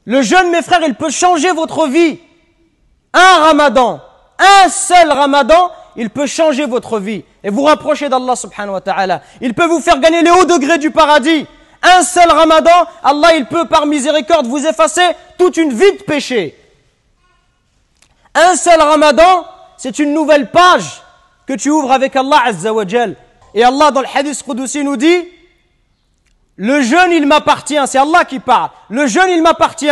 Le jeûne, mes frères, il peut changer votre vie. Un ramadan, un seul ramadan, il peut changer votre vie et vous rapprocher d'Allah subhanahu wa ta'ala. Il peut vous faire gagner les hauts degrés du paradis. Un seul ramadan, Allah, il peut par miséricorde vous effacer toute une vie de péché. Un seul ramadan, c'est une nouvelle page que tu ouvres avec Allah Azza wa Jal. Et Allah, dans le hadith Qudusi, nous dit, le jeûne, il m'appartient. C'est Allah qui parle. Le jeûne, il m'appartient.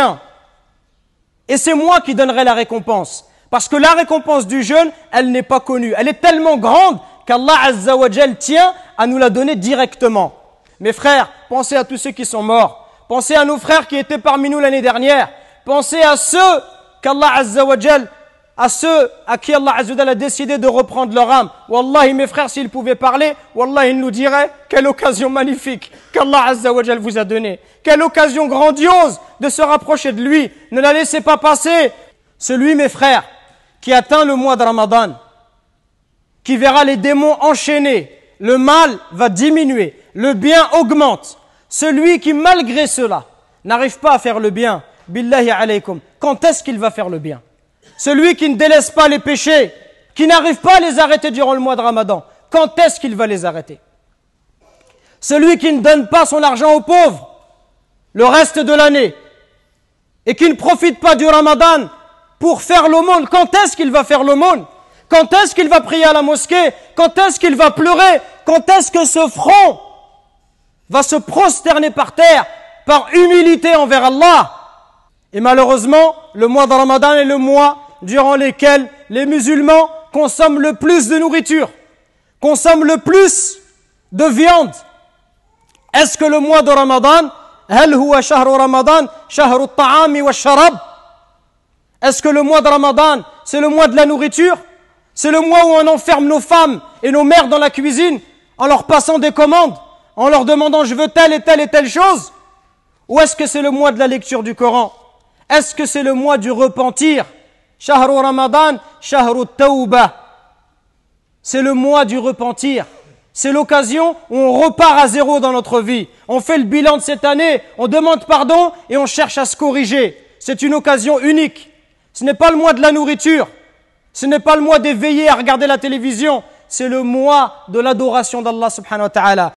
Et c'est moi qui donnerai la récompense. Parce que la récompense du jeûne, elle n'est pas connue. Elle est tellement grande qu'Allah Azza wa Jal tient à nous la donner directement. Mes frères, pensez à tous ceux qui sont morts. Pensez à nos frères qui étaient parmi nous l'année dernière. Pensez à ceux qu'Allah Azza wa Jal, à ceux à qui Allah Azza wa Jal a décidé de reprendre leur âme. Wallahi, mes frères, s'ils pouvaient parler, Wallahi, ils nous diraient quelle occasion magnifique qu'Allah Azza wa Jal vous a donnée. Quelle occasion grandiose de se rapprocher de lui. Ne la laissez pas passer. Celui, mes frères, qui atteint le mois de Ramadan, qui verra les démons enchaînés, le mal va diminuer, le bien augmente. Celui qui, malgré cela, n'arrive pas à faire le bien, billahi alaykum, quand est-ce qu'il va faire le bien? Celui qui ne délaisse pas les péchés, qui n'arrive pas à les arrêter durant le mois de Ramadan, quand est-ce qu'il va les arrêter? Celui qui ne donne pas son argent aux pauvres le reste de l'année et qui ne profite pas du Ramadan pour faire l'aumône, quand est-ce qu'il va faire l'aumône? Quand est-ce qu'il va prier à la mosquée? Quand est-ce qu'il va pleurer? Quand est-ce que ce front va se prosterner par terre par humilité envers Allah? Et malheureusement, le mois de Ramadan est le mois durant lequel les musulmans consomment le plus de nourriture, consomment le plus de viande. Est-ce que le mois de Ramadan, هل هو شهر رمضان شهر الطعام والشراب? Est-ce que le mois de Ramadan, c'est le mois de la nourriture? C'est le mois où on enferme nos femmes et nos mères dans la cuisine en leur passant des commandes, en leur demandant je veux telle et telle et telle chose? Ou est-ce que c'est le mois de la lecture du Coran? Est-ce que c'est le mois du repentir? Shahru Ramadan, Shahru Tawbah. C'est le mois du repentir. C'est l'occasion où on repart à zéro dans notre vie. On fait le bilan de cette année, on demande pardon et on cherche à se corriger. C'est une occasion unique. Ce n'est pas le mois de la nourriture. Ce n'est pas le mois d'éveiller à regarder la télévision. C'est le mois de l'adoration d'Allah subhanahu wa ta'ala.